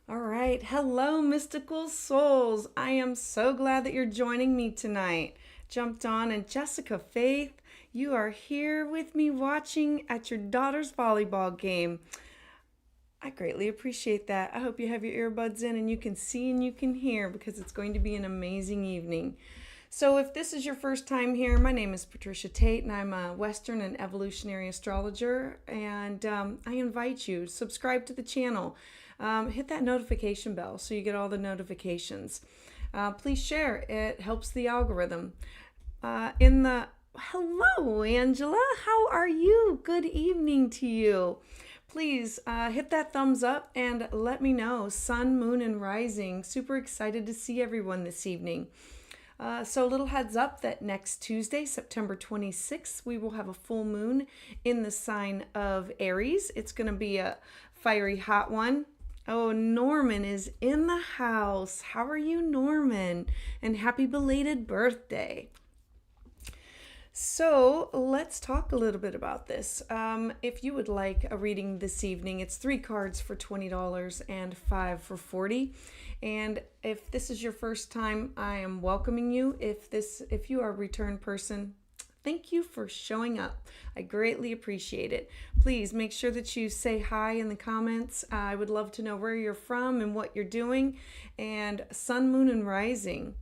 All right. Hello, mystical souls. I am so glad that you're joining me tonight. Jumped on, and Jessica Faith, you are here with me watching at your daughter's volleyball game. I greatly appreciate that. I hope you have your earbuds in and you can see and you can hear because it's going to be an amazing evening. So, if this is your first time here, my name is Patricia Tate, and I'm a Western and evolutionary astrologer. And I invite you to subscribe to the channel, hit that notification bell so you get all the notifications. Please share; it helps the algorithm. In the Hello, Angela. How are you? Good evening to you. Please hit that thumbs up and let me know. Sun, moon, and rising. Super excited to see everyone this evening. So, a little heads up that next Tuesday, September 26th, we will have a full moon in the sign of Aries. It's going to be a fiery hot one. Oh, Norman is in the house. How are you, Norman? And happy belated birthday. So let's talk a little bit about this. If you would like a reading this evening, it's 3 cards for $20 and 5 for $40. And if this is your first time, I am welcoming you. If you are a return person, thank you for showing up. I greatly appreciate it. Please make sure that you say hi in the comments. I would love to know where you're from and what you're doing. And sun, moon, and rising.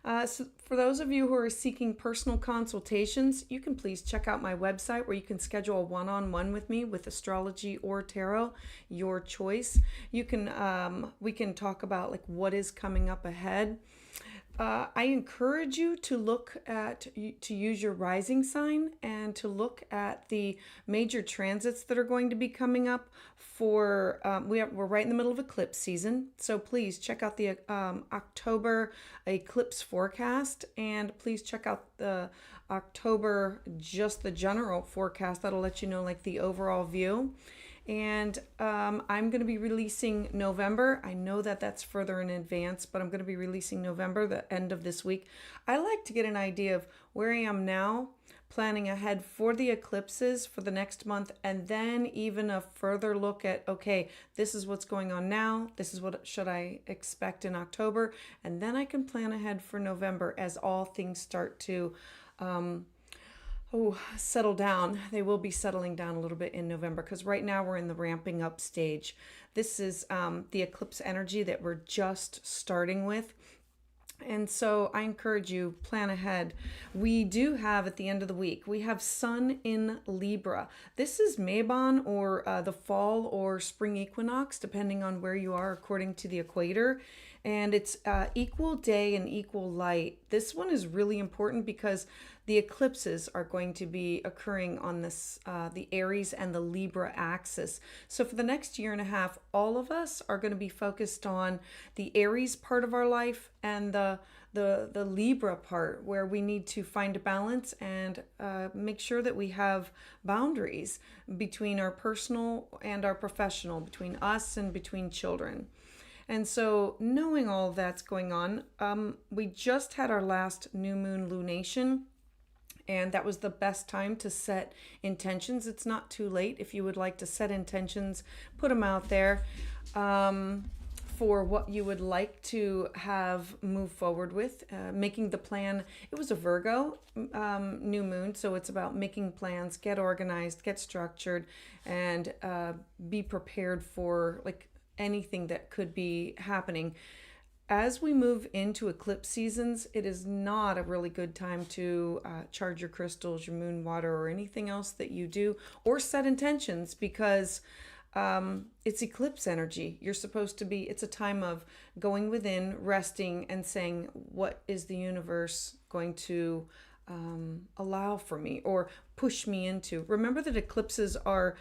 So for those of you who are seeking personal consultations, you can please check out my website where you can schedule a one-on-one with me with astrology or tarot, your choice. We can talk about like what is coming up ahead. I encourage you to use your rising sign and to look at the major transits that are going to be coming up for we're right in the middle of eclipse season, so please check out the October eclipse forecast, and please check out the October, just the general forecast. That'll let you know like the overall view. And I'm going to be releasing November. I know that that's further in advance, but I'm going to be releasing November, the end of this week. I like to get an idea of where I am now, planning ahead for the eclipses for the next month, and then even a further look at, okay, this is what's going on now. This is what should I expect in October, and then I can plan ahead for November as all things start to settle down. They will be settling down a little bit in November because right now we're in the ramping up stage. This is the eclipse energy that we're just starting with. And so I encourage you, plan ahead. We do have at the end of the week, we have Sun in Libra. This is Mabon, or the fall or spring equinox, depending on where you are according to the equator. And it's equal day and equal light. This one is really important because the eclipses are going to be occurring on the Aries and the Libra axis. So for the next year and a half, all of us are going to be focused on the Aries part of our life and the Libra part, where we need to find a balance and make sure that we have boundaries between our personal and our professional, between us and between children. And so, knowing all that's going on, we just had our last new moon lunation, and that was the best time to set intentions. It's not too late if you would like to set intentions, put them out there for what you would like to have move forward with, making the plan. It was a Virgo new moon, so it's about making plans, get organized, get structured, and be prepared for like anything that could be happening. As we move into eclipse seasons, it is not a really good time to charge your crystals, your moon water, or anything else that you do, or set intentions, because it's eclipse energy. You're supposed to be, it's a time of going within, resting, and saying, what is the universe going to allow for me or push me into? Remember that eclipses are,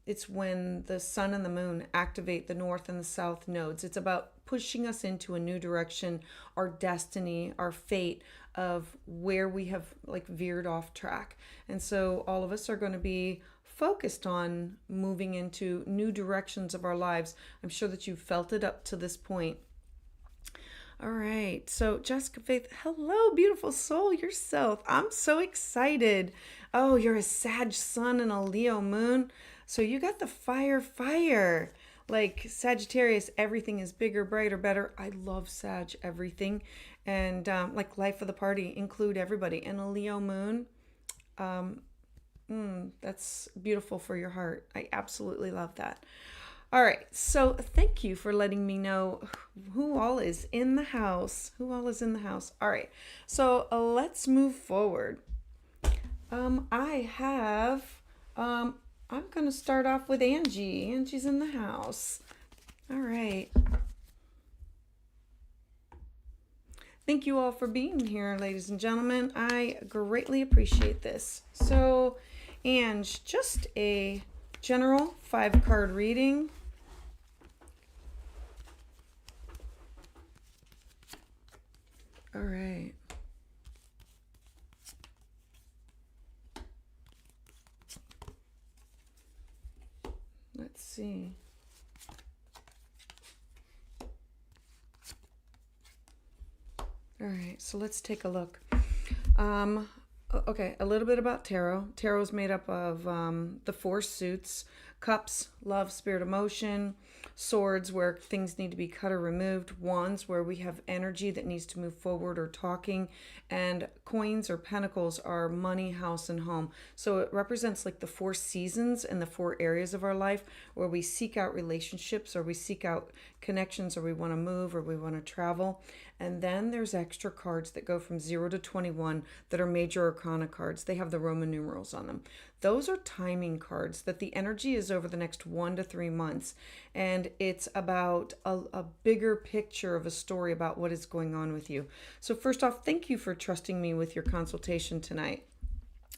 it's when the sun and the moon activate the north and the south nodes. It's about pushing us into a new direction, our destiny, our fate of where we have like veered off track. And so all of us are going to be focused on moving into new directions of our lives. I'm sure that you've felt it up to this point. All right. So, Jessica Faith, hello, beautiful soul yourself. I'm so excited. Oh, you're a Sag sun and a Leo moon. So, you got the fire. Like Sagittarius, everything is bigger, brighter, better. I love Sag everything. And like life of the party, include everybody. And a Leo moon, that's beautiful for your heart. I absolutely love that. All right, so thank you for letting me know who all is in the house. Who all is in the house? All right, so let's move forward. I have, I'm going to start off with Angie. Angie's in the house. All right. Thank you all for being here, ladies and gentlemen. I greatly appreciate this. So, Ange, just a general 5-card reading. All right. Let's see. All right, so let's take a look. Okay, a little bit about tarot. Tarot is made up of the 4 suits: cups, love, spirit, emotion; swords, where things need to be cut or removed; wands, where we have energy that needs to move forward or talking; and coins or pentacles are money, house, and home. So it represents like the 4 seasons and the 4 areas of our life where we seek out relationships, or we seek out connections, or we want to move, or we want to travel. And then there's extra cards that go from 0 to 21 that are major arcana cards. They have the Roman numerals on them. Those are timing cards that the energy is over the next 1 to 3 months. And it's about a bigger picture of a story about what is going on with you. So first off, thank you for trusting me with your consultation tonight.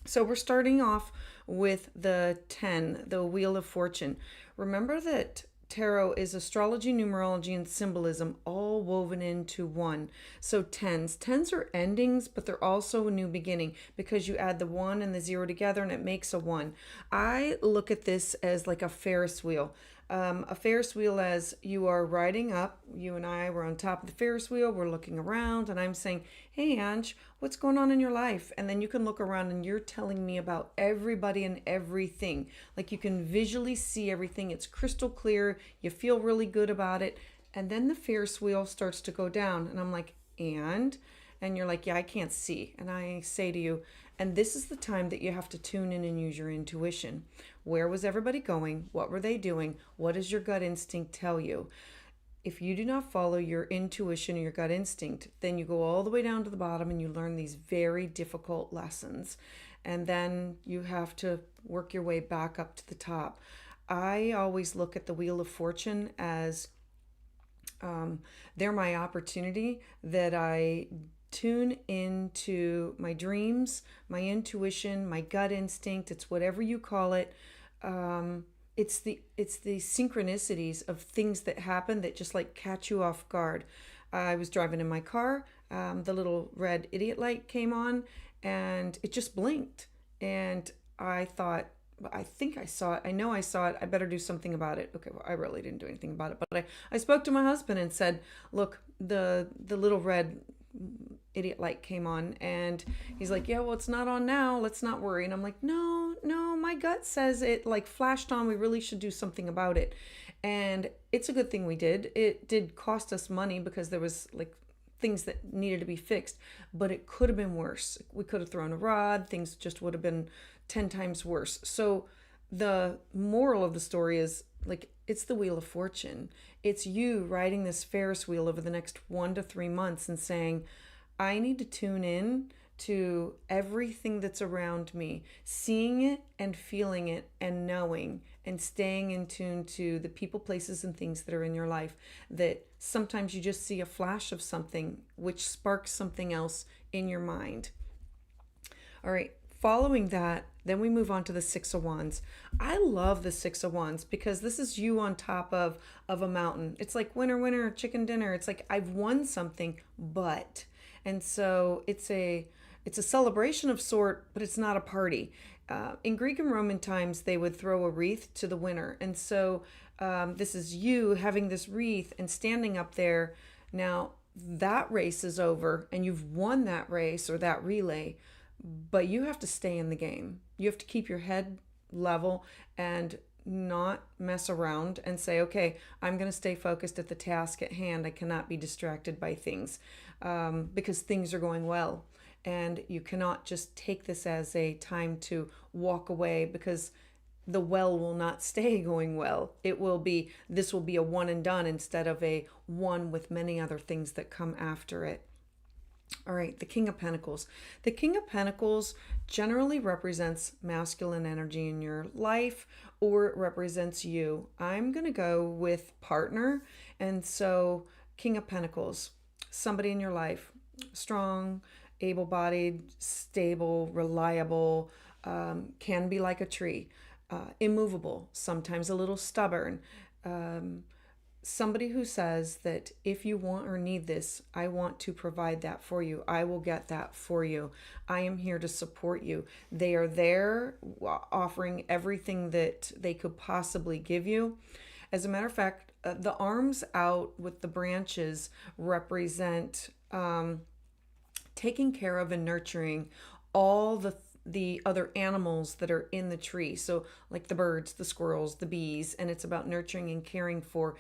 So we're starting off with the 10, the Wheel of Fortune. Remember that tarot is astrology, numerology, and symbolism all woven into one. So tens are endings, but they're also a new beginning because you add the 1 and the 0 together and it makes a 1. I look at this as like a Ferris wheel. A Ferris wheel, as you are riding up, you and I were on top of the Ferris wheel, we're looking around, and I'm saying, hey Ange, what's going on in your life? And then you can look around and you're telling me about everybody and everything. Like you can visually see everything. It's crystal clear. You feel really good about it. And then the Ferris wheel starts to go down. And I'm like, and you're like, yeah, I can't see. And I say to you, and this is the time that you have to tune in and use your intuition. Where was everybody going? What were they doing? What does your gut instinct tell you? If you do not follow your intuition or your gut instinct, then you go all the way down to the bottom and you learn these very difficult lessons. And then you have to work your way back up to the top. I always look at the Wheel of Fortune as they're my opportunity that I tune into my dreams, my intuition, my gut instinct. It's whatever you call it. It's the synchronicities of things that happen that just like catch you off guard. I was driving in my car. The little red idiot light came on and it just blinked. And I thought, I think I saw it. I know I saw it. I better do something about it. Okay, well, I really didn't do anything about it. But I spoke to my husband and said, look, the little red idiot light came on. And he's like, yeah, well, it's not on now. Let's not worry. And I'm like, no, my gut says it like flashed on. We really should do something about it. And it's a good thing we did. It did cost us money because there was like things that needed to be fixed, but it could have been worse. We could have thrown a rod. Things just would have been 10 times worse. So the moral of the story is like, it's the Wheel of Fortune. It's you riding this Ferris wheel over the next 1 to 3 months and saying, I need to tune in to everything that's around me, seeing it and feeling it and knowing and staying in tune to the people, places, and things that are in your life, that sometimes you just see a flash of something which sparks something else in your mind. All right, following that, then we move on to the 6 of Wands. I love the 6 of Wands because this is you on top of a mountain. It's like winner, chicken dinner. It's like I've won something, but... And so it's a celebration of sort, but it's not a party. In Greek and Roman times, they would throw a wreath to the winner. And so this is you having this wreath and standing up there. Now, that race is over and you've won that race or that relay, but you have to stay in the game. You have to keep your head level and not mess around and say, okay, I'm going to stay focused at the task at hand. I cannot be distracted by things because things are going well. And you cannot just take this as a time to walk away, because the well will not stay going well. This will be a one and done instead of a one with many other things that come after it. All right, the King of Pentacles. The King of Pentacles generally represents masculine energy in your life, or it represents you. I'm going to go with partner. And so, King of Pentacles, somebody in your life, strong, able-bodied, stable, reliable, can be like a tree, immovable, sometimes a little stubborn. Somebody who says that if you want or need this, I want to provide that for you. I will get that for you. I am here to support you. They are there offering everything that they could possibly give you. As a matter of fact, the arms out with the branches represent taking care of and nurturing all the other animals that are in the tree. So like the birds, the squirrels, the bees, and it's about nurturing and caring for,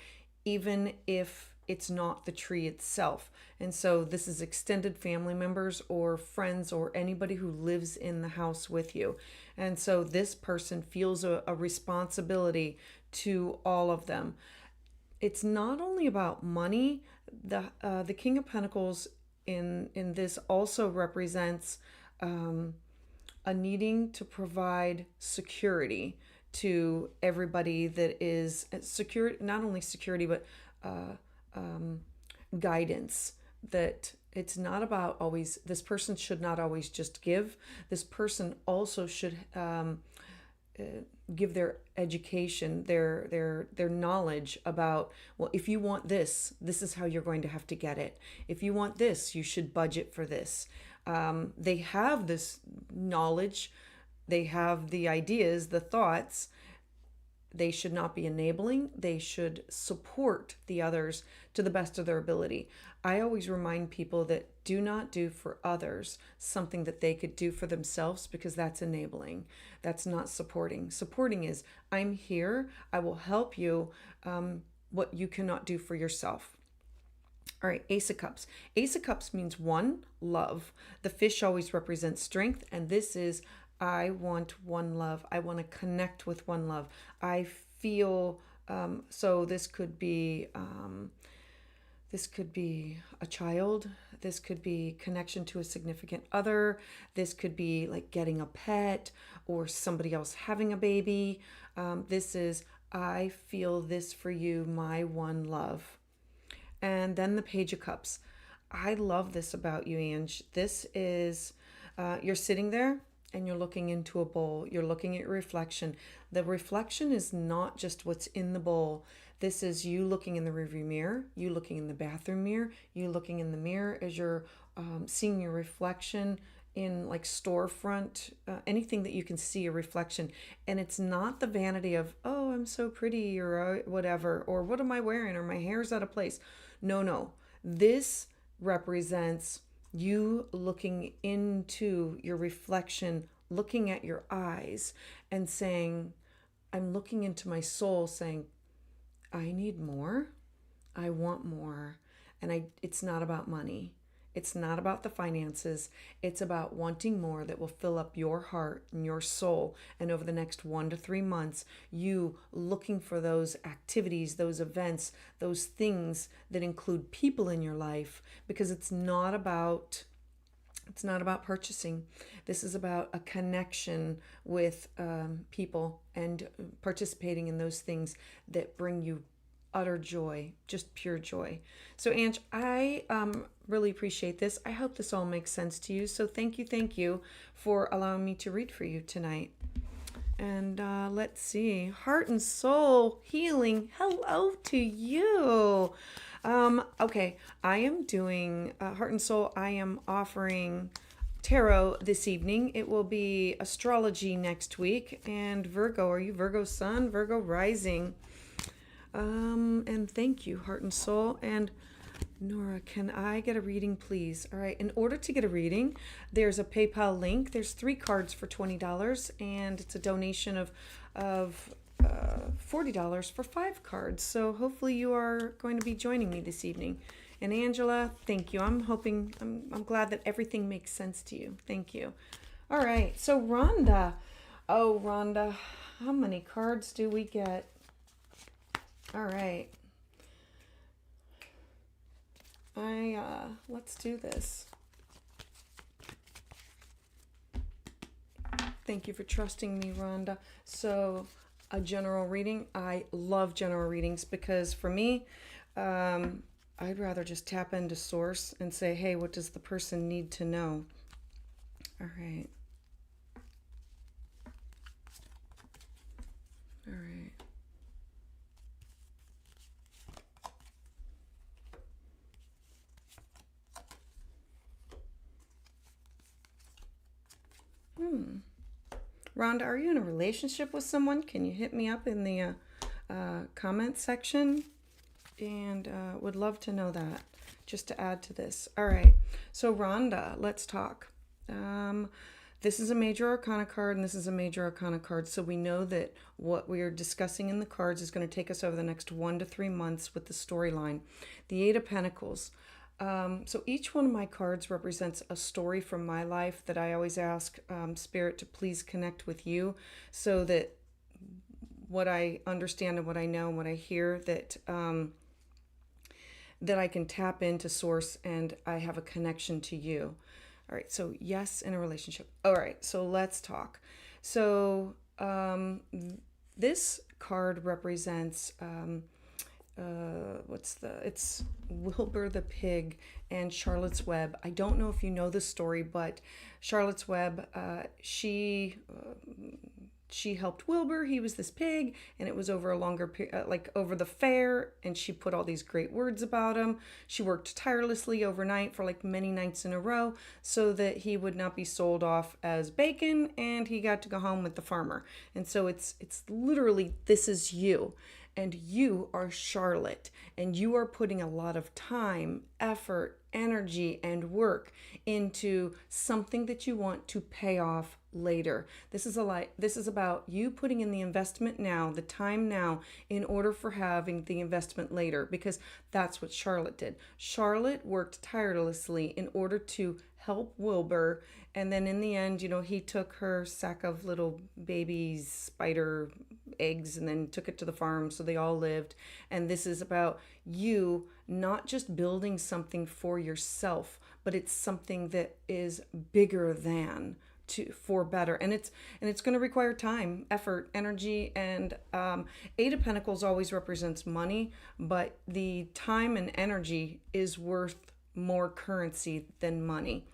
even if it's not the tree itself. And so this is extended family members or friends or anybody who lives in the house with you. And so this person feels a responsibility to all of them. It's not only about money. The King of Pentacles in this also represents a needing to provide security to everybody that is secure, not only security, but guidance. That it's not about always, this person should not always just give. This person also should give their education, their knowledge about, well, if you want this, this is how you're going to have to get it. If you want this, you should budget for this. They have this knowledge, they have the ideas, the thoughts. They should not be enabling. They should support the others to the best of their ability. I always remind people that do not do for others something that they could do for themselves, because that's enabling. That's not supporting. Supporting is, I'm here, I will help you, what you cannot do for yourself. All right, Ace of Cups. Ace of Cups means one, love. The fish always represents strength, and this is, I want one love. I want to connect with one love. I feel, so this could be a child. This could be connection to a significant other. This could be like getting a pet or somebody else having a baby. This is, I feel this for you, my one love. And then the Page of Cups. I love this about you, Ange. This is, you're sitting there and you're looking into a bowl. You're looking at your reflection. The reflection is not just what's in the bowl. This is you looking in the rearview mirror, you looking in the bathroom mirror, you looking in the mirror as you're seeing your reflection in like storefront, anything that you can see a reflection. And it's not the vanity of, oh, I'm so pretty, or whatever, or what am I wearing, or my hair's out of place. No. This represents you looking into your reflection, looking at your eyes and saying, I'm looking into my soul saying, I need more. I want more. And it's not about money. It's not about the finances. It's about wanting more that will fill up your heart and your soul. And over the next 1 to 3 months, you looking for those activities, those events, those things that include people in your life, because it's not about purchasing. This is about a connection with people and participating in those things that bring you utter joy, just pure joy. So Ange, I really appreciate this. I hope this all makes sense to you. So thank you for allowing me to read for you tonight. And let's see, heart and soul healing. Hello to you. Okay, I am doing heart and soul. I am offering tarot this evening. It will be astrology next week. And Virgo, are you Virgo sun, Virgo rising? And thank you, heart and soul. And Nora, can I get a reading, please? All right. In order to get a reading, there's a PayPal link. There's 3 cards for $20, and it's a donation of $40 for 5 cards. So hopefully you are going to be joining me this evening. And Angela, thank you. I'm glad that everything makes sense to you. Thank you. All right. So Rhonda. Oh, Rhonda, how many cards do we get? All right. Let's do this. Thank you for trusting me, Rhonda. So, a general reading. I love general readings because for me, I'd rather just tap into source and say, hey, what does the person need to know? All right. All right. Rhonda, are you in a relationship with someone? Can you hit me up in the comment section? And would love to know that, just to add to this. All right. So Rhonda, let's talk. This is a major arcana card and this is a major arcana card. So we know that what we are discussing in the cards is going to take us over the next 1 to 3 months with the storyline. The Eight of Pentacles. So each one of my cards represents a story from my life that I always ask Spirit to please connect with you so that what I understand and what I know and what I hear, that that I can tap into source and I have a connection to you. All right, so yes, in a relationship. All right, so let's talk. So this card represents it's Wilbur the pig and Charlotte's Web. I don't know if you know the story, but Charlotte's Web, she helped Wilbur. He was this pig, and it was over a longer like over the fair, and she put all these great words about him. She worked tirelessly overnight for like many nights in a row so that he would not be sold off as bacon, and he got to go home with the farmer. And so it's literally, this is you. And you are Charlotte, and you are putting a lot of time, effort, energy, and work into something that you want to pay off later. This is about you putting in the investment now, the time now, in order for having the investment later, because that's what Charlotte did. Charlotte worked tirelessly in order to help Wilbur, and then in the end, he took her sack of little baby spider eggs and then took it to the farm, so they all lived. And this is about you not just building something for yourself, but it's something that is bigger than, for better, and it's going to require time, effort, energy, and Eight of Pentacles always represents money, but the time and energy is worth more currency than money.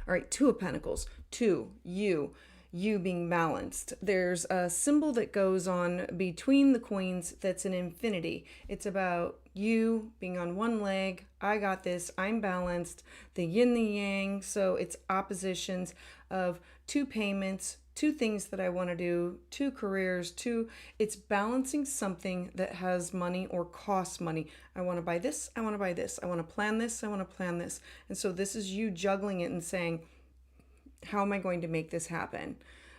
All right, Two of Pentacles. Two, you being balanced. There's a symbol that goes on between the coins that's an infinity. It's about you being on one leg. I got this. I'm balanced. The yin, the yang. So it's oppositions of two payments, two things that I want to do, two careers, it's balancing something that has money or costs money. I want to buy this. I want to buy this. I want to plan this. I want to plan this. And so this is you juggling it and saying, how am I going to make this happen?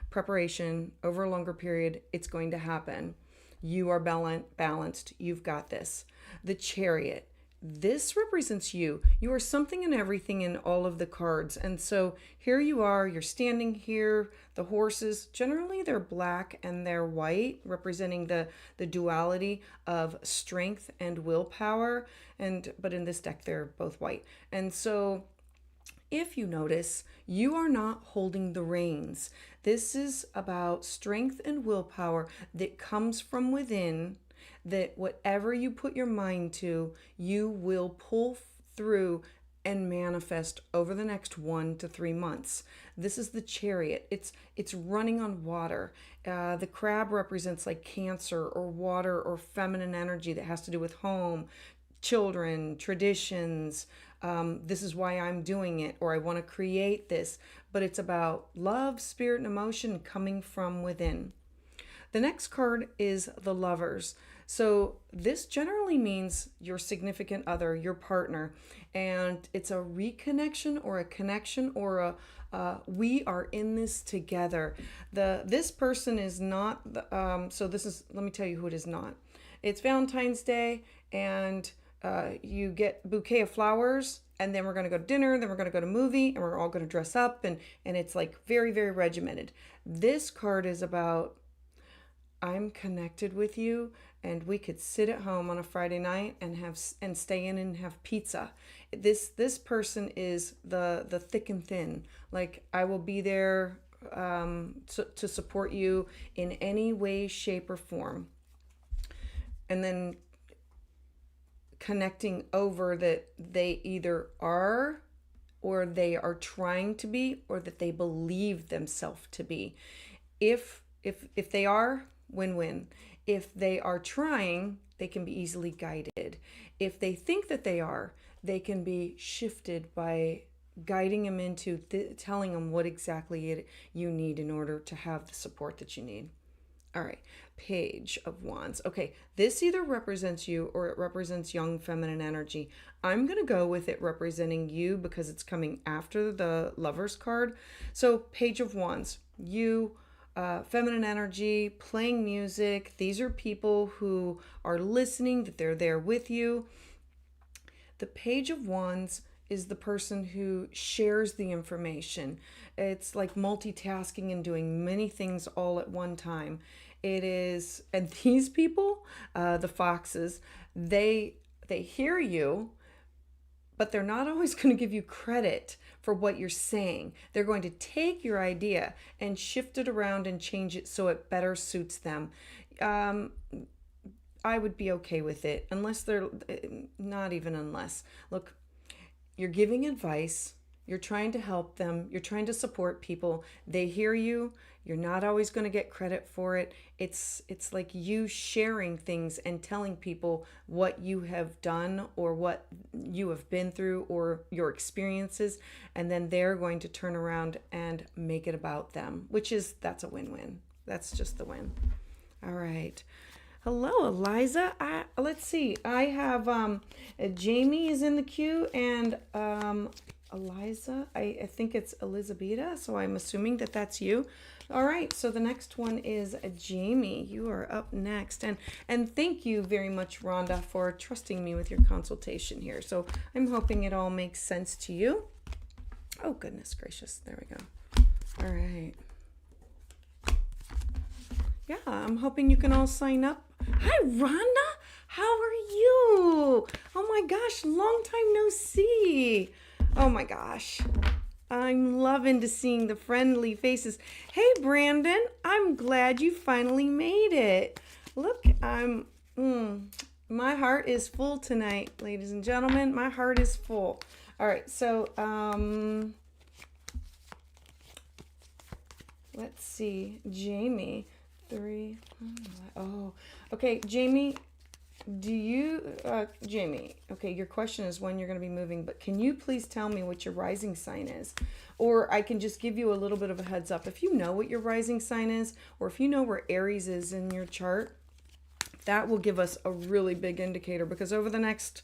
Preparation over a longer period, it's going to happen. You are balanced. You've got this. The Chariot. This represents you. You are something and everything in all of the cards. And so here you are, you're standing here. The horses, generally they're black and they're white, representing the duality of strength and willpower. But in this deck, they're both white. And so if you notice, you are not holding the reins. This is about strength and willpower that comes from within, that whatever you put your mind to, you will pull through and manifest over the next 1 to 3 months. This is the Chariot. It's running on water. The crab represents like Cancer or water or feminine energy that has to do with home, children, traditions. This is why I'm doing it, or I want to create this. But it's about love, spirit, and emotion coming from within. The next card is the Lovers. So this generally means your significant other, your partner, and it's a reconnection or a connection or We are in this together. This person is not, so this is, let me tell you who it is not. It's Valentine's Day, and you get a bouquet of flowers, and then we're going to go to dinner, then we're going to go to a movie, and we're all going to dress up, and it's like very, very regimented. This card is about, I'm connected with you, and we could sit at home on a Friday night and stay in and have pizza. This person is the thick and thin. Like, I will be there to support you in any way, shape, or form. And then connecting over that they either are, or they are trying to be, or that they believe themselves to be. If they are, win-win. If they are trying, they can be easily guided. If they think that they are, they can be shifted by guiding them into telling them what exactly you need in order to have the support that you need. All right, Page of Wands. Okay, this either represents you or it represents young feminine energy. I'm going to go with it representing you because it's coming after the Lovers card. So Page of Wands, you, feminine energy, playing music. These are people who are listening, that they're there with you. The Page of Wands is the person who shares the information. It's like multitasking and doing many things all at one time. It is, and these people, the foxes, they hear you, but they're not always going to give you credit for what you're saying. They're going to take your idea and shift it around and change it so it better suits them. I would be okay with it, unless they're, not even unless. Look, you're giving advice, you're trying to help them, you're trying to support people. They hear you, you're not always going to get credit for it. It's like you sharing things and telling people what you have done or what you have been through or your experiences, and then they're going to turn around and make it about them, that's a win-win. That's just the win. All right. Hello, Eliza. Let's see. I have Jamie is in the queue, and Eliza. I think it's Elizabeta, so I'm assuming that that's you. All right. So the next one is Jamie. You are up next, and thank you very much, Rhonda, for trusting me with your consultation here. So I'm hoping it all makes sense to you. Oh, goodness gracious. There we go. All right. Yeah, I'm hoping you can all sign up. Hi, Rhonda. How are you? Oh my gosh, long time no see. Oh my gosh. I'm loving to seeing the friendly faces. Hey, Brandon, I'm glad you finally made it. Look, my heart is full tonight, ladies and gentlemen. My heart is full. All right, so let's see, Jamie. Okay, Jamie, Jamie, okay, your question is when you're going to be moving, but can you please tell me what your rising sign is? Or I can just give you a little bit of a heads up. If you know what your rising sign is, or if you know where Aries is in your chart, that will give us a really big indicator, because over the next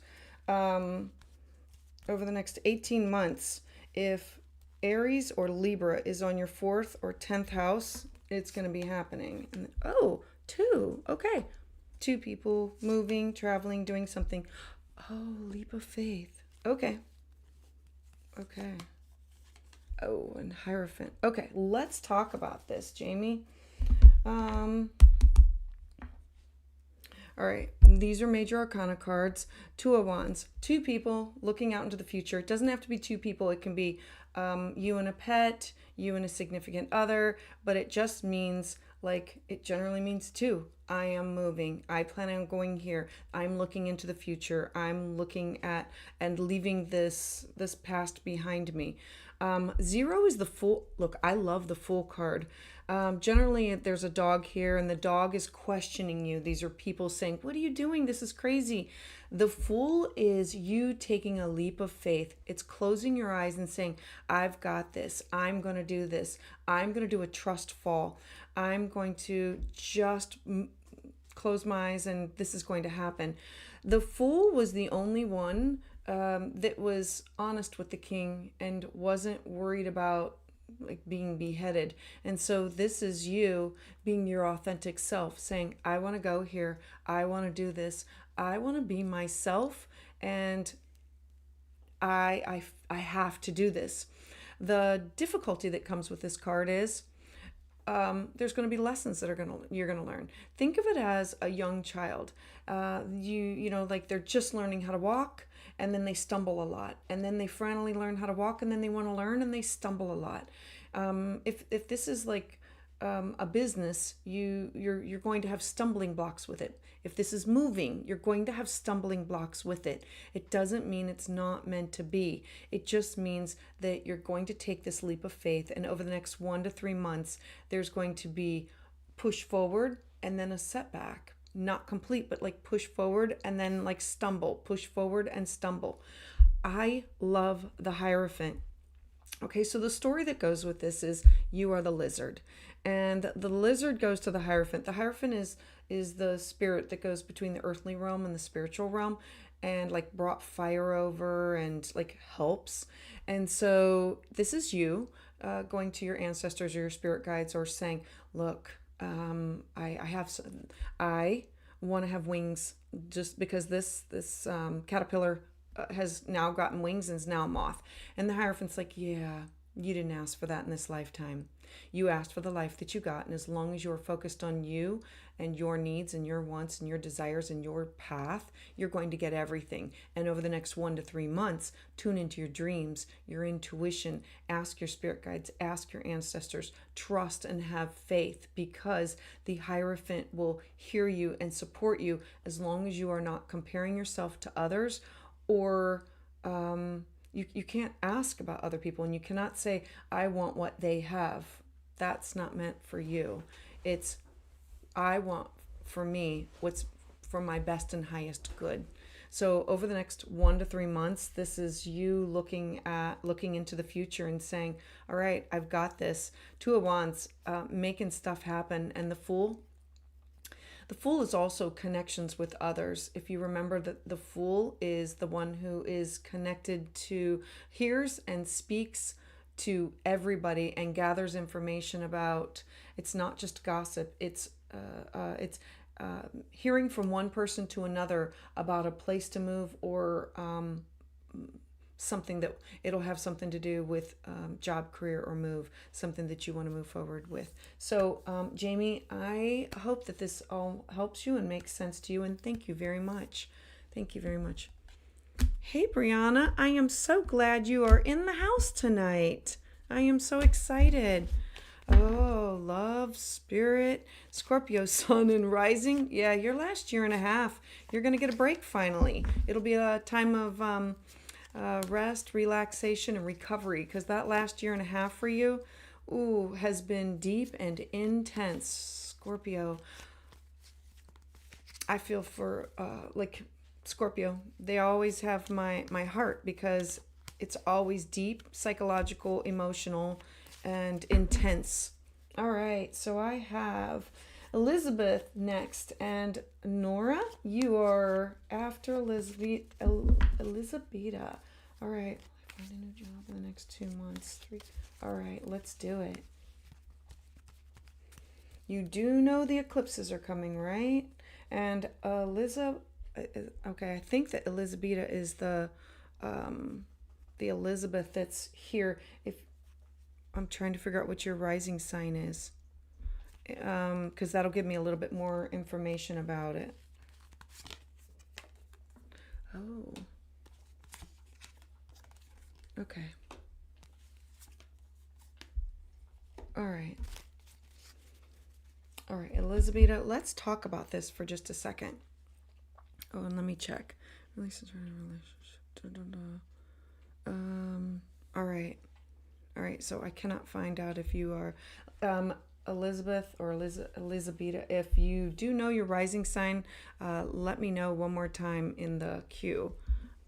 18 months, if Aries or Libra is on your 4th or 10th house, it's going to be happening. And two. Okay. 2 people moving, traveling, doing something. Oh, leap of faith. Okay. Oh, and Hierophant. Okay, let's talk about this, Jamie. All right, these are major arcana cards. 2 of Wands. 2 people looking out into the future. It doesn't have to be 2 people. It can be you and a pet, you and a significant other, but it just means, like, it generally means 2. I am moving. I plan on going here. I'm looking into the future. I'm looking at and leaving this past behind me. 0 is the Fool. Look, I love the Fool card. Generally, there's a dog here, and the dog is questioning you. These are people saying, what are you doing? This is crazy. The Fool is you taking a leap of faith. It's closing your eyes and saying, I've got this. I'm going to do this. I'm going to do a trust fall. I'm going to just close my eyes, and this is going to happen. The Fool was the only one that was honest with the king and wasn't worried about like being beheaded. And so this is you being your authentic self, saying, I want to go here. I want to do this. I want to be myself. And I have to do this. The difficulty that comes with this card is there's going to be lessons that you're going to learn. Think of it as a young child. You know, like they're just learning how to walk, and then they stumble a lot, and then they finally learn how to walk, and then they want to learn, and they stumble a lot. If this is like a business, you're going to have stumbling blocks with it. If this is moving, you're going to have stumbling blocks with it. It doesn't mean it's not meant to be. It just means that you're going to take this leap of faith, and over the next 1 to 3 months, there's going to be push forward and then a setback. Not complete, but like push forward and then like stumble, push forward and stumble. I love the Hierophant. Okay, so the story that goes with this is you are the lizard, and the lizard goes to the Hierophant. The Hierophant is the spirit that goes between the earthly realm and the spiritual realm, and like brought fire over and like helps. And so this is you going to your ancestors or your spirit guides, or saying, look, I want to have wings, just because this caterpillar has now gotten wings and is now a moth. And the Hierophant's like, yeah, you didn't ask for that in this lifetime. You asked for the life that you got, and as long as you are focused on you and your needs and your wants and your desires and your path, you're going to get everything. And over the next 1 to 3 months, tune into your dreams, your intuition, ask your spirit guides, ask your ancestors, trust and have faith, because the Hierophant will hear you and support you as long as you are not comparing yourself to others, or you can't ask about other people, and you cannot say, I want what they have. That's not meant for you. It's, I want for me what's for my best and highest good. So over the next 1 to 3 months, this is you looking into the future and saying, all right, I've got this. Two of Wands, making stuff happen. And the Fool is also connections with others. If you remember that the Fool is the one who is connected to, hears and speaks to everybody and gathers information about, it's not just gossip, it's hearing from one person to another about a place to move, or something that it'll have something to do with job, career, or move, something that you want to move forward with. So Jamie, I hope that this all helps you and makes sense to you, and thank you very much. Thank you very much. Hey Brianna, I am so glad you are in the house tonight. I am so excited. Oh, love, spirit, Scorpio, sun and rising. Yeah, your last year and a half, you're going to get a break finally. It'll be a time of rest, relaxation, and recovery, because that last year and a half for you, has been deep and intense. Scorpio, I feel for like Scorpio, they always have my heart, because it's always deep, psychological, emotional, and intense. All right, so I have Elizabeth next, and Nora, you are after Elizabeta. All right, find a new job in the next 2 months. 3. All right, let's do it. You do know the eclipses are coming, right? And okay, I think that Elizabeta is the Elizabeth that's here. If I'm trying to figure out what your rising sign is, because that'll give me a little bit more information about it. Oh, okay. All right, Elizabeta, let's talk about this for just a second. Oh, and let me check. Relationship. All right. So I cannot find out if you are Elizabeth or Elizabeta. If you do know your rising sign, let me know one more time in the queue.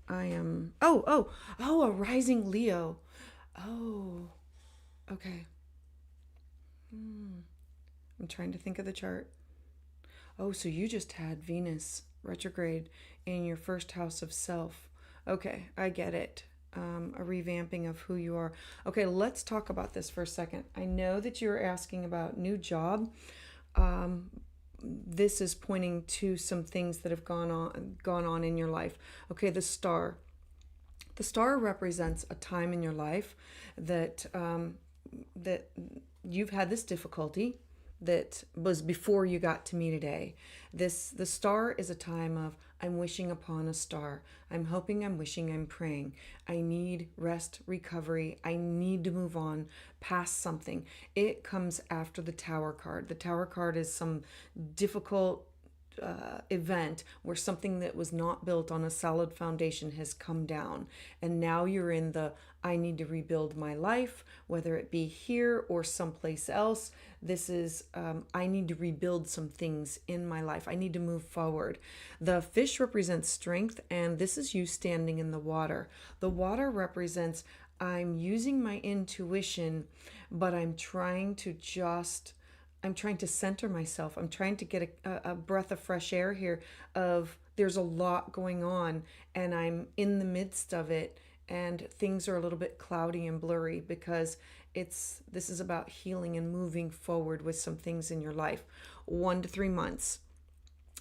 I am. A rising Leo. Oh, okay. I'm trying to think of the chart. Oh, so you just had Venus retrograde in your first house of self. Okay, I get it. a revamping of who you are. Okay, let's talk about this for a second. I know that you're asking about new job. This is pointing to some things that have gone on in your life. Okay, the star. The star represents a time in your life that that you've had this difficulty that was before you got to me today. The star is a time of I'm wishing upon a star. I'm hoping, I'm wishing, I'm praying. I need rest, recovery. I need to move on past something. It comes after the Tower card. The Tower card is some difficult event where something that was not built on a solid foundation has come down, and now you're in the I need to rebuild my life, whether it be here or someplace else. This is I need to rebuild some things in my life. I need to move forward. The fish represents strength, and this is you standing in the water. The water represents I'm using my intuition, but I'm trying to center myself. I'm trying to get a breath of fresh air here of there's a lot going on and I'm in the midst of it, and things are a little bit cloudy and blurry because this is about healing and moving forward with some things in your life. 1 to 3 months.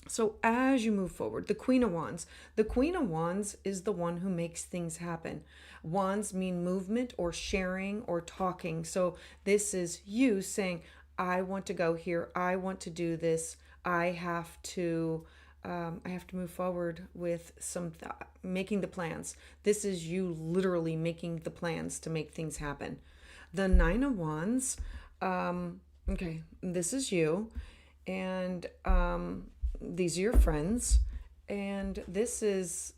So as you move forward, the Queen of Wands. The Queen of Wands is the one who makes things happen. Wands mean movement or sharing or talking. So this is you saying, I want to go here. I want to do this. I have to move forward with making the plans. This is you literally making the plans to make things happen. The Nine of Wands. Okay, this is you, and these are your friends, and this is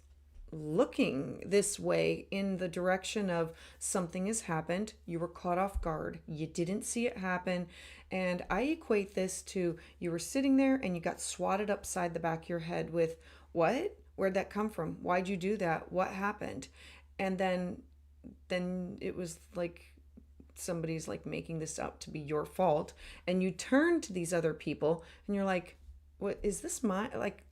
looking this way in the direction of something has happened. You were caught off guard. You didn't see it happen. And I equate this to you were sitting there and you got swatted upside the back of your head with what? Where'd that come from? Why'd you do that? What happened? And then it was like somebody's like making this out to be your fault. And you turn to these other people and you're like, what is this like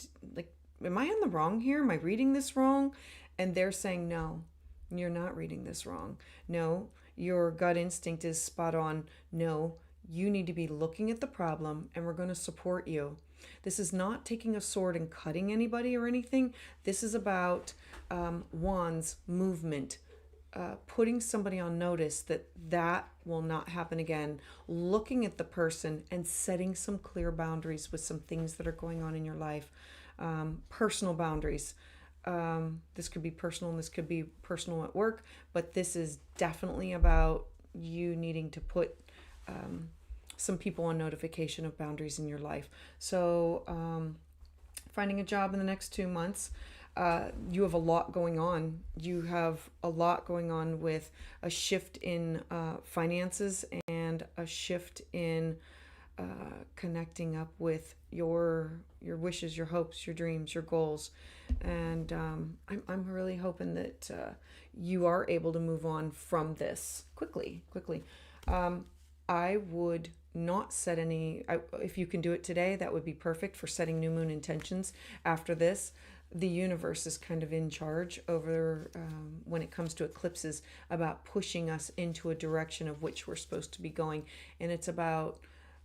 am I in the wrong here? Am I reading this wrong? And they're saying, no, you're not reading this wrong. No, your gut instinct is spot on. No, you need to be looking at the problem and we're going to support you. This is not taking a sword and cutting anybody or anything. This is about wands, movement, putting somebody on notice that will not happen again, looking at the person and setting some clear boundaries with some things that are going on in your life. Personal boundaries. This could be personal and this could be personal at work, but this is definitely about you needing to put some people on notification of boundaries in your life. So finding a job in the next 2 months, you have a lot going on. You have a lot going on with a shift in finances and a shift in connecting up with your wishes, your hopes, your dreams, your goals. And I'm really hoping that you are able to move on from this quickly. I would not set if you can do it today, that would be perfect for setting new moon intentions. After this, the universe is kind of in charge over when it comes to eclipses, about pushing us into a direction of which we're supposed to be going. And it's about,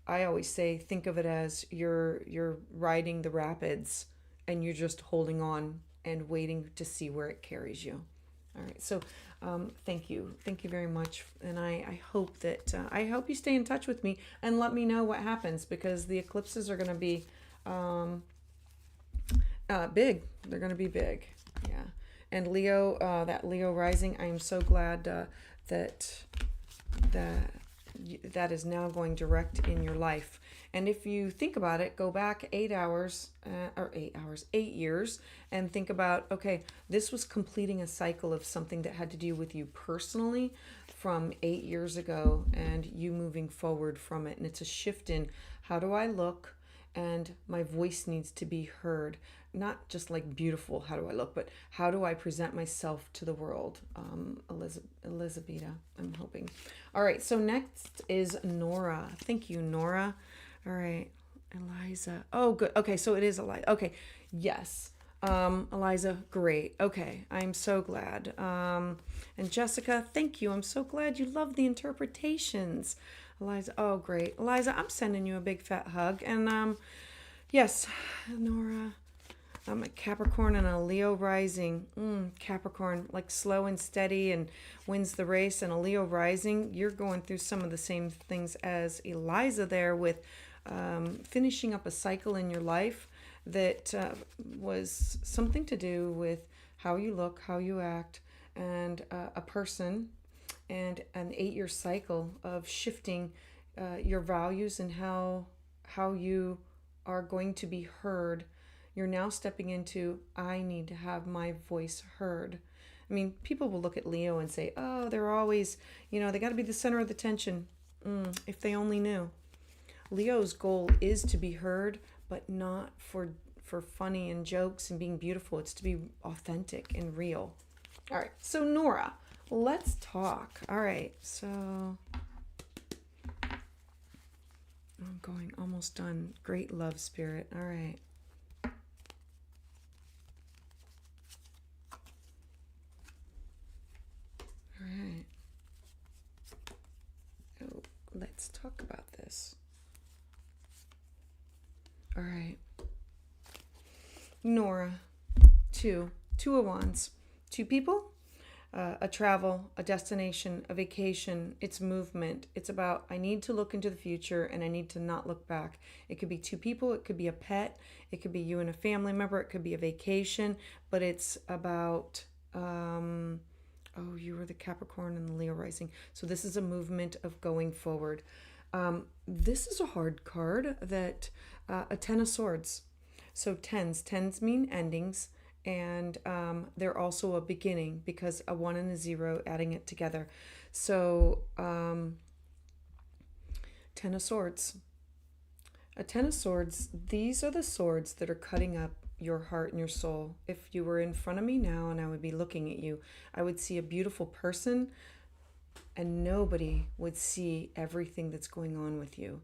I always say, think of it as you're riding the rapids and you're just holding on and waiting to see where it carries you. All right. So thank you very much. And I hope that I hope you stay in touch with me and let me know what happens, because the eclipses are going to be big. They're going to be big. Yeah. And Leo, that Leo rising, I am so glad that is now going direct in your life. And if you think about it, go back 8 years, and think about, okay, this was completing a cycle of something that had to do with you personally from 8 years ago, and you moving forward from it. And it's a shift in how do I look, and my voice needs to be heard. Not just like beautiful, how do I look, but how do I present myself to the world? Elizabeth, I'm hoping. All right, so next is Nora. Thank you, Nora. All right, Eliza. Oh, good. Okay, so it is Eliza. Okay, yes. Eliza, great. Okay, I'm so glad. And Jessica, thank you. I'm so glad you love the interpretations. Eliza, oh great. Eliza, I'm sending you a big fat hug. And yes, Nora, I'm a Capricorn and a Leo rising. Capricorn, like slow and steady and wins the race, and a Leo rising. You're going through some of the same things as Eliza there with finishing up a cycle in your life that was something to do with how you look, how you act, and a person, and an 8-year cycle of shifting your values and how you are going to be heard. You're now stepping into, I need to have my voice heard. I mean, people will look at Leo and say, oh, they're always, they got to be the center of the attention. If they only knew. Leo's goal is to be heard, but not for funny and jokes and being beautiful. It's to be authentic and real. All right, so Nora, let's talk. All right, so I'm going almost done. Great love spirit. All right. All right. Oh, let's talk about this. All right. Nora, two of wands, two people, a travel, a destination, a vacation. It's movement. It's about, I need to look into the future and I need to not look back. It could be two people. It could be a pet. It could be you and a family member. It could be a vacation, but it's about, oh, you were the Capricorn and the Leo rising. So this is a movement of going forward. This is a hard card that, a 10 of swords. So tens mean endings, and they're also a beginning because a 1 and a 0, adding it together. So 10 of swords. A 10 of swords, these are the swords that are cutting up your heart and your soul. If you were in front of me now and I would be looking at you, I would see a beautiful person and nobody would see everything that's going on with you.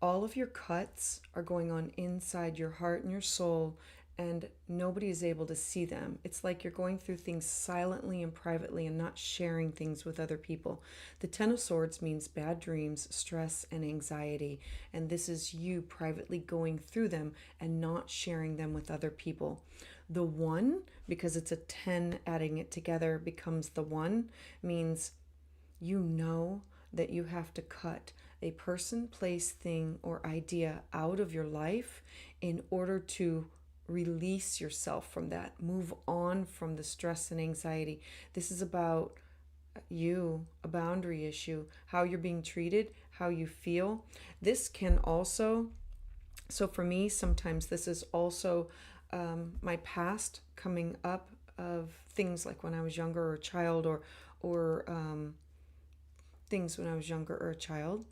All of your cuts are going on inside your heart and your soul, and nobody is able to see them. It's like you're going through things silently and privately and not sharing things with other people. The 10 of swords means bad dreams, stress, and anxiety, and this is you privately going through them and not sharing them with other people. The 1, because it's a 10, adding it together becomes the 1, means you know that you have to cut a person, place, thing, or idea out of your life in order to release yourself from that, move on from the stress and anxiety. This is about you, a boundary issue, how you're being treated, how you feel. This can also, so for me, sometimes this is also my past coming up of things like when I was younger or a child, or things when I was younger or a child,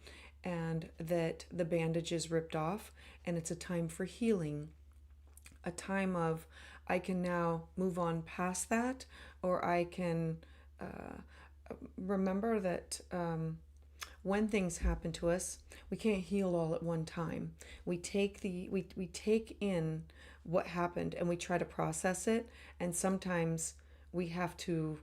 and that the bandage is ripped off, and it's a time for healing, a time of I can now move on past that, or I can remember that when things happen to us, we can't heal all at one time. We take we take in what happened and we try to process it, and sometimes we have to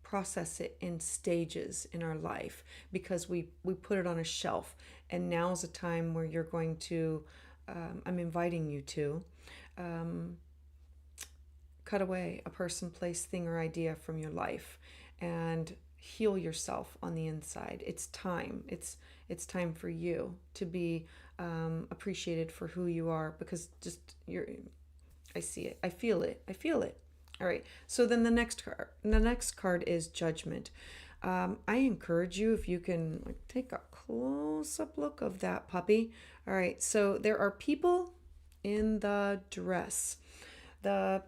process it in stages in our life because we put it on a shelf. And now's a time where you're going to, I'm inviting you to cut away a person, place, thing, or idea from your life and heal yourself on the inside. It's time. It's time for you to be appreciated for who you are, because just I see it. I feel it. All right, so then the next card is Judgment. I encourage you, if you can take a close-up look of that puppy. All right, so there are people in the dress. The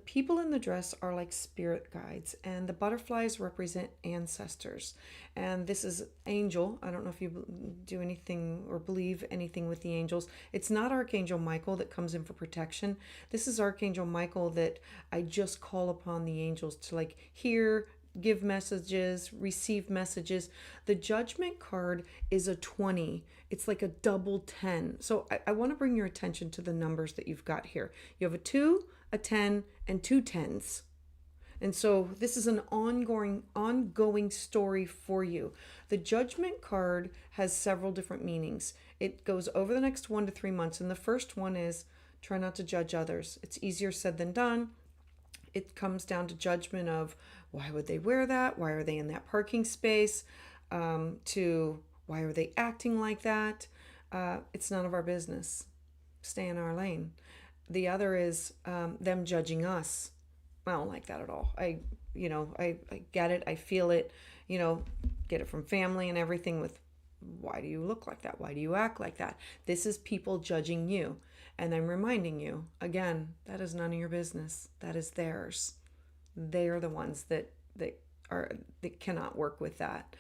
people in the dress are like spirit guides, and the butterflies represent ancestors. And this is angel. I don't know if you do anything or believe anything with the angels. It's not Archangel Michael that comes in for protection. This is Archangel Michael that I just call upon the angels to hear give messages, receive messages. The Judgment card is a 20. It's like a double 10. So I want to bring your attention to the numbers that you've got here. You have a 2, a 10, and 2 10s. And so this is an ongoing story for you. The Judgment card has several different meanings. It goes over the next 1 to 3 months. And the first one is try not to judge others. It's easier said than done. It comes down to judgment of why would they wear that? Why are they in that parking space? To why are they acting like that? It's none of our business. Stay in our lane. The other is them judging us. I don't like that at all. I get it. I feel it, get it from family and everything with why do you look like that? Why do you act like that? This is people judging you. And I'm reminding you, again, that is none of your business. That is theirs. They are the ones that cannot work with that.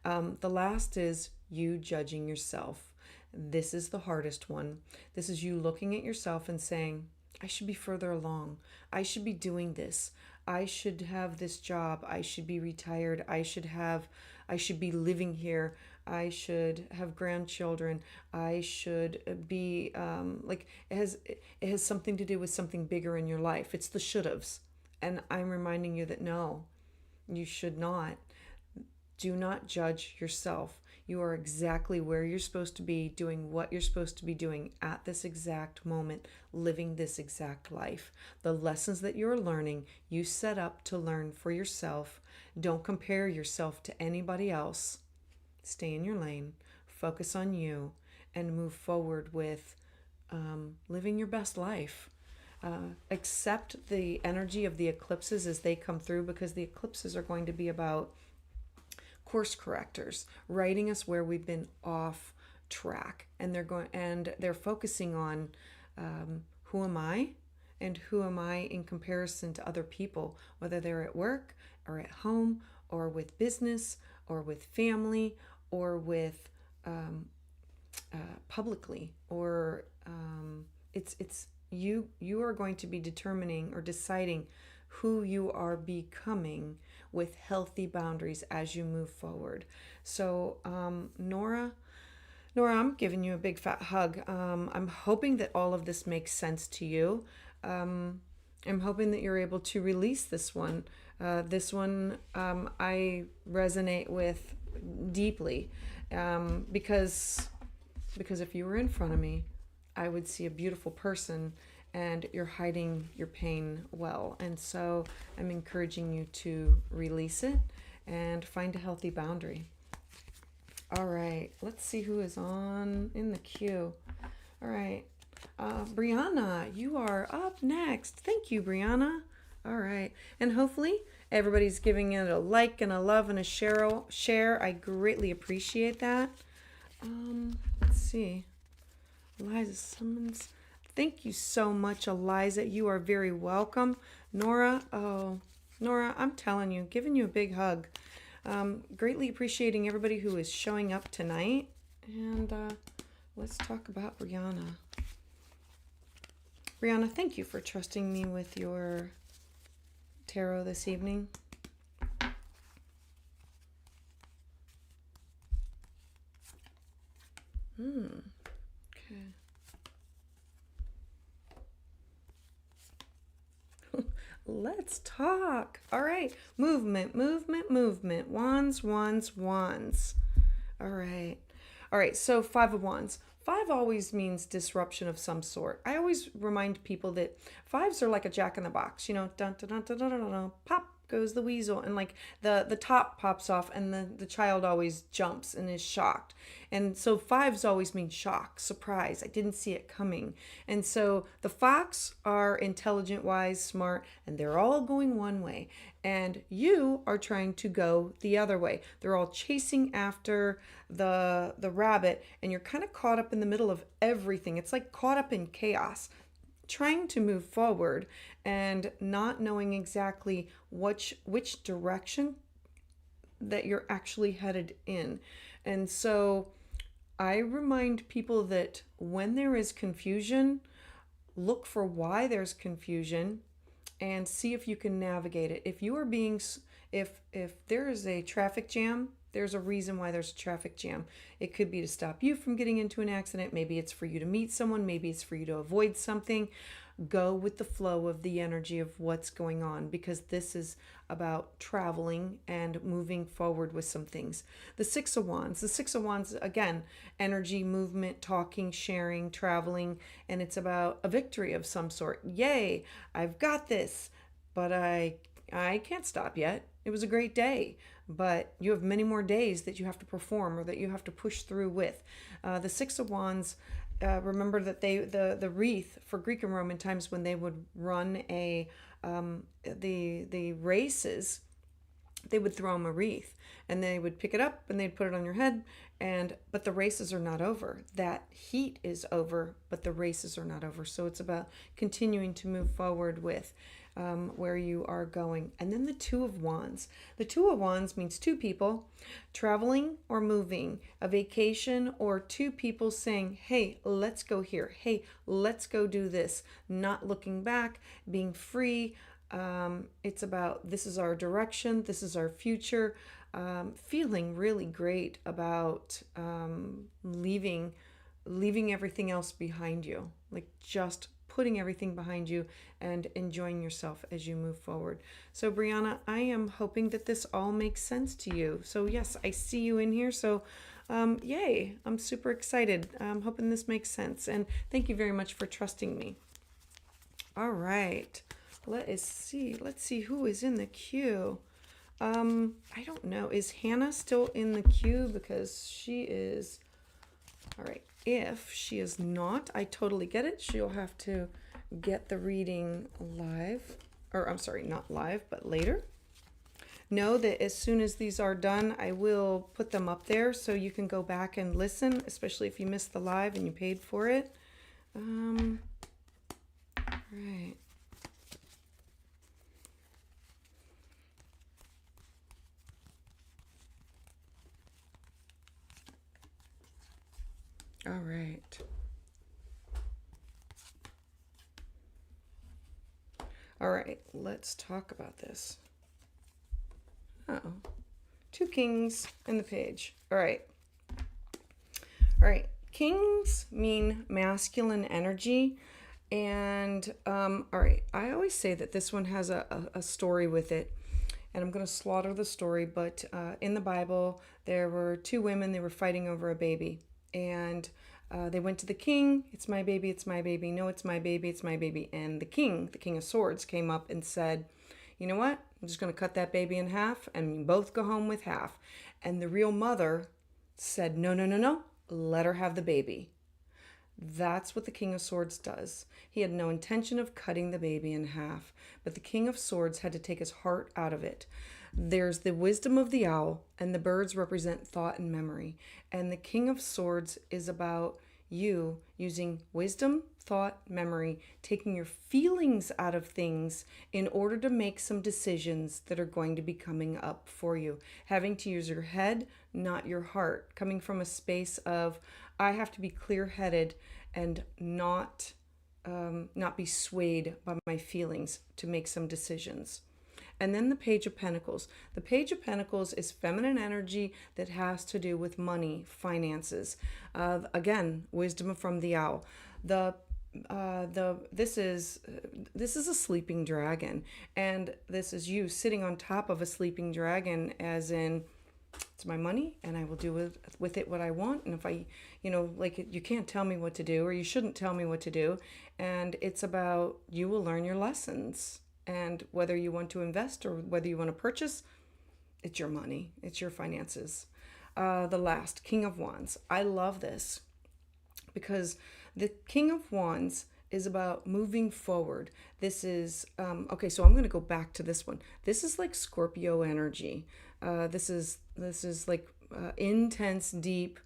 The last is you judging yourself. This is the hardest one. This is you looking at yourself and saying, I should be further along. I should be doing this. I should have this job. I should be retired. I should be living here. I should have grandchildren. I should be it has something to do with something bigger in your life. It's the should-haves. And I'm reminding you that no, you should not. Do not judge yourself. You are exactly where you're supposed to be, doing what you're supposed to be doing at this exact moment, living this exact life. The lessons that you're learning, you set up to learn for yourself. Don't compare yourself to anybody else. Stay in your lane, focus on you, and move forward with living your best life. Accept the energy of the eclipses as they come through, because the eclipses are going to be about course correctors, writing us where we've been off track, and they're focusing on who am I and who am I in comparison to other people, whether they're at work or at home or with business or with family or with publicly, or it's you are going to be determining or deciding who you are becoming with healthy boundaries as you move forward. So Nora, I'm giving you a big fat hug. I'm hoping that all of this makes sense to you. I'm hoping that you're able to release this one. I resonate with deeply, because if you were in front of me, I would see a beautiful person, and you're hiding your pain well. And so I'm encouraging you to release it and find a healthy boundary. All right, let's see who is on in the queue. All right, Brianna, you are up next. Thank you, Brianna. All right, and hopefully everybody's giving it a like and a love and a share. I greatly appreciate that. Let's see. Eliza Simmons. Thank you so much, Eliza. You are very welcome. Nora, I'm telling you, giving you a big hug. Greatly appreciating everybody who is showing up tonight. And let's talk about Brianna. Brianna, thank you for trusting me with your tarot this evening. Okay. Let's talk. All right. Movement. Wands. All right. So 5 of Wands. 5 always means disruption of some sort. I always remind people that 5s are like a jack in the box. Dun, dun, dun, dun, dun, dun, dun, pop goes the weasel, and like the top pops off, and the child always jumps and is shocked. And so 5s always mean shock, surprise. I didn't see it coming. And so the fox are intelligent, wise, smart, and they're all going one way, and you are trying to go the other way. They're all chasing after the rabbit, and you're kind of caught up in the middle of everything. It's like caught up in chaos, trying to move forward and not knowing exactly which direction that you're actually headed in. And so I remind people that when there is confusion, look for why there's confusion and see if you can navigate it. If you are being If there is a traffic jam, there's a reason why there's a traffic jam. It could be to stop you from getting into an accident. Maybe it's for you to meet someone. Maybe it's for you to avoid something. Go with the flow of the energy of what's going on, because this is about traveling and moving forward with some things. The Six of Wands. The Six of Wands, again, energy, movement, talking, sharing, traveling, and it's about a victory of some sort. Yay, I've got this, but I can't stop yet. It was a great day, but you have many more days that you have to perform or that you have to push through with. The Six of Wands, remember that the wreath for Greek and Roman times, when they would run the races, they would throw them a wreath and they would pick it up and they'd put it on your head. But the races are not over. That heat is over, but the races are not over. So it's about continuing to move forward with where you are going. And then the Two of Wands. The Two of Wands means two people traveling or moving, a vacation, or two people saying, hey, let's go here. Hey, let's go do this. Not looking back, being free. It's about, this is our direction. This is our future. Feeling really great about leaving everything else behind you. Like just putting everything behind you and enjoying yourself as you move forward. So Brianna, I am hoping that this all makes sense to you. So yes, I see you in here. So yay, I'm super excited. I'm hoping this makes sense. And thank you very much for trusting me. All right, let's see who is in the queue. I don't know. Is Hannah still in the queue? Because she is. All right. If she is not, I totally get it. She'll have to get the reading live. Or I'm sorry, not live, but later. Know that as soon as these are done, I will put them up there so you can go back and listen, especially if you missed the live and you paid for it. Right. All right. All right, let's talk about this. Oh, two kings and the page. All right. All right. Kings mean masculine energy. And all right, I always say that this one has a story with it. And I'm going to slaughter the story. But in the Bible, there were two women. They were fighting over a baby. And they went to the king. It's my baby. It's my baby. No, it's my baby. It's my baby. And the king of swords, came up and said, you know what? I'm just going to cut that baby in half and you both go home with half. And the real mother said, no, no, no, no. Let her have the baby. That's what the King of Swords does. He had no intention of cutting the baby in half, but the King of Swords had to take his heart out of it. There's the wisdom of the owl, and the birds represent thought and memory. And the King of Swords is about you using wisdom, thought, memory, taking your feelings out of things in order to make some decisions that are going to be coming up for you. Having to use your head, not your heart. Coming from a space of, I have to be clear-headed and not be swayed by my feelings to make some decisions. And then the Page of Pentacles. The Page of Pentacles is feminine energy that has to do with money, finances. Again, wisdom from the owl. This is a sleeping dragon, and this is you sitting on top of a sleeping dragon, as in, it's my money and I will do with it what I want. And if I, you can't tell me what to do, or you shouldn't tell me what to do. And it's about, you will learn your lessons. And whether you want to invest or whether you want to purchase, it's your money. It's your finances. The last, King of Wands. I love this because the King of Wands is about moving forward. This is, okay, so I'm going to go back to this one. This is like Scorpio energy. This is like intense, deep.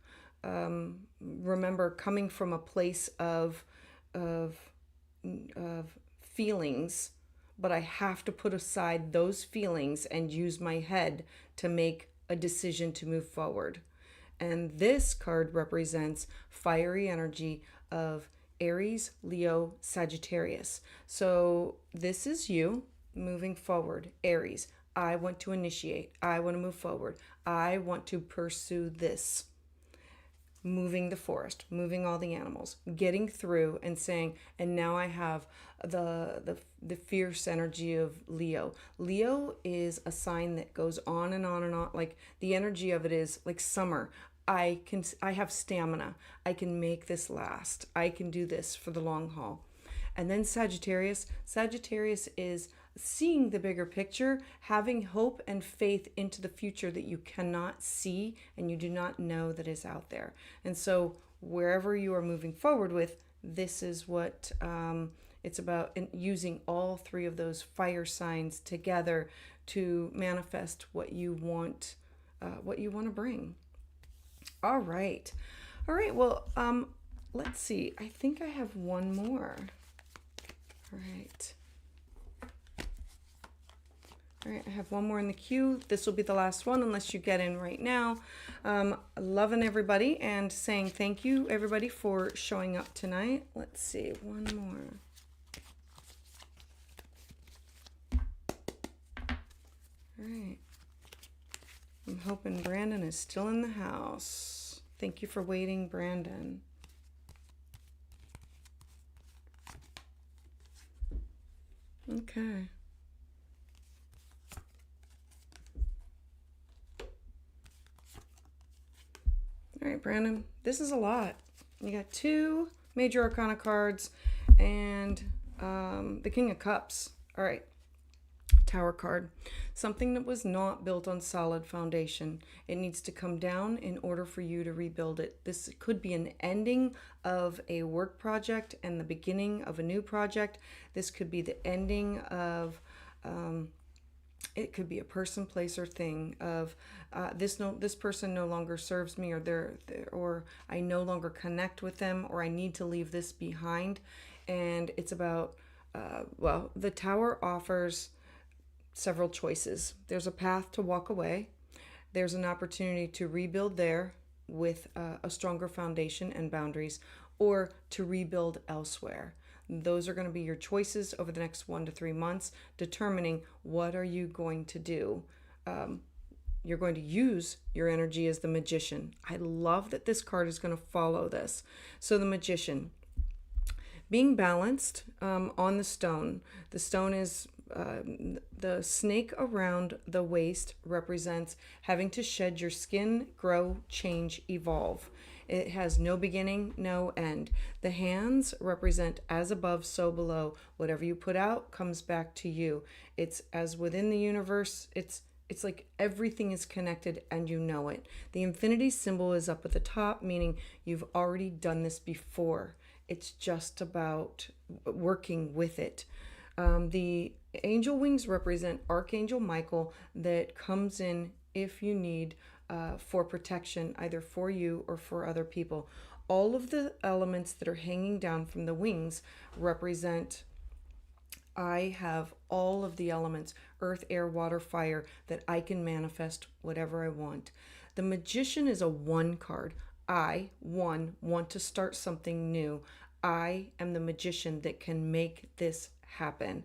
Remember, coming from a place of feelings, but I have to put aside those feelings and use my head to make a decision to move forward. And this card represents fiery energy of Aries, Leo, Sagittarius. So this is you moving forward, Aries. I want to initiate. I want to move forward. I want to pursue this. Moving the forest, moving all the animals, getting through and saying, and now I have the fierce energy of Leo. Leo is a sign that goes on and on and on. Like the energy of it is like summer. I have stamina. I can make this last. I can do this for the long haul. And then Sagittarius. Sagittarius is seeing the bigger picture, having hope and faith into the future that you cannot see and you do not know that is out there. And so wherever you are moving forward with, this is what it's about, using all three of those fire signs together to manifest what you want to bring. All right. Well, let's see. I think I have one more. All right. I have one more in the queue. This will be the last one unless you get in right now. Loving everybody and saying thank you, everybody, for showing up tonight. Let's see, one more. All right. I'm hoping Brandon is still in the house. Thank you for waiting, Brandon. Okay. All right, Brandon, this is a lot. You got 2 major arcana cards and the King of Cups. All right, Tower card. Something that was not built on solid foundation. It needs to come down in order for you to rebuild it. This could be an ending of a work project and the beginning of a new project. This could be the ending of it could be a person, place, or thing of this person no longer serves me, or I no longer connect with them, or I need to leave this behind. And it's about the Tower offers several choices. There's a path to walk away. There's an opportunity to rebuild there with a stronger foundation and boundaries, or to rebuild elsewhere. Those are going to be your choices over the next 1 to 3 months, determining what are you going to do. You're going to use your energy as the Magician. I love that this card is going to follow this. So the Magician, being balanced on the stone. The stone is the snake around the waist represents having to shed your skin, grow, change, evolve. It has no beginning, no end. The hands represent as above, so below. Whatever you put out comes back to you. It's as within the universe. It's like everything is connected and you know it. The infinity symbol is up at the top, meaning you've already done this before. It's just about working with it. The angel wings represent Archangel Michael that comes in if you need for protection, either for you or for other people. All of the elements that are hanging down from the wings represent, I have all of the elements, earth, air, water, fire, that I can manifest whatever I want. The Magician is a 1 card. I, 1, want to start something new. I am the Magician that can make this happen.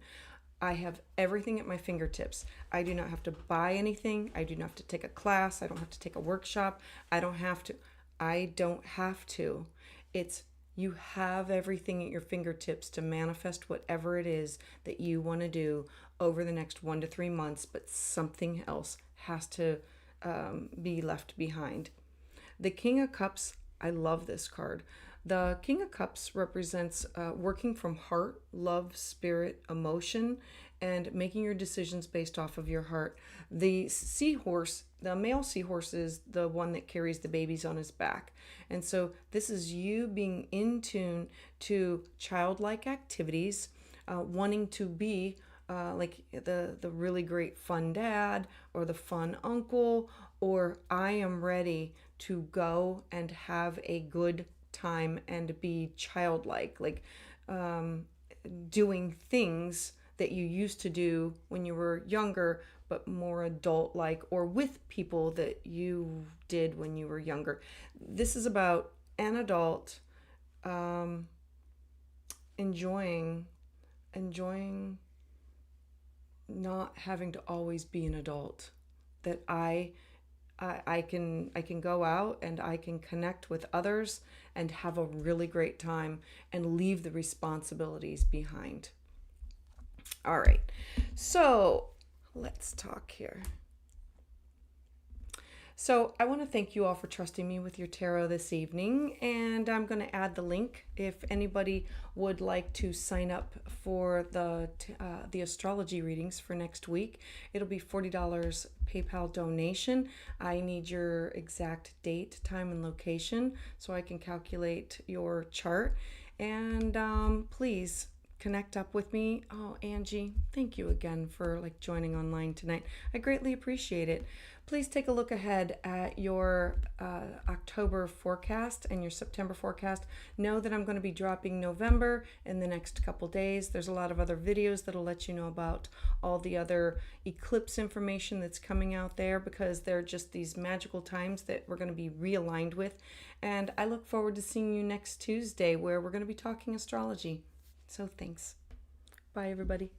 I have everything at my fingertips. I do not have to buy anything. I do not have to take a class. I don't have to take a workshop. I don't have to. It's you have everything at your fingertips to manifest whatever it is that you want to do over the next 1 to 3 months, but something else has to be left behind. The King of Cups, I love this card. The King of Cups represents working from heart, love, spirit, emotion, and making your decisions based off of your heart. The seahorse, the male seahorse, is the one that carries the babies on his back. And so this is you being in tune to childlike activities, wanting to be like the really great fun dad or the fun uncle, or I am ready to go and have a good time and be childlike, like doing things that you used to do when you were younger, but more adult-like, or with people that you did when you were younger. This is about an adult enjoying not having to always be an adult, that I can go out and I can connect with others and have a really great time and leave the responsibilities behind. All right, so let's talk here. So I want to thank you all for trusting me with your tarot this evening, and I'm going to add the link if anybody would like to sign up for the astrology readings for next week. It'll be $40 PayPal donation. I need your exact date, time, and location so I can calculate your chart. And please connect up with me. Oh, Angie, thank you again for joining online tonight. I greatly appreciate it. Please take a look ahead at your October forecast and your September forecast. Know that I'm going to be dropping November in the next couple days. There's a lot of other videos that'll let you know about all the other eclipse information that's coming out there, because they're just these magical times that we're going to be realigned with. And I look forward to seeing you next Tuesday, where we're going to be talking astrology. So thanks. Bye, everybody.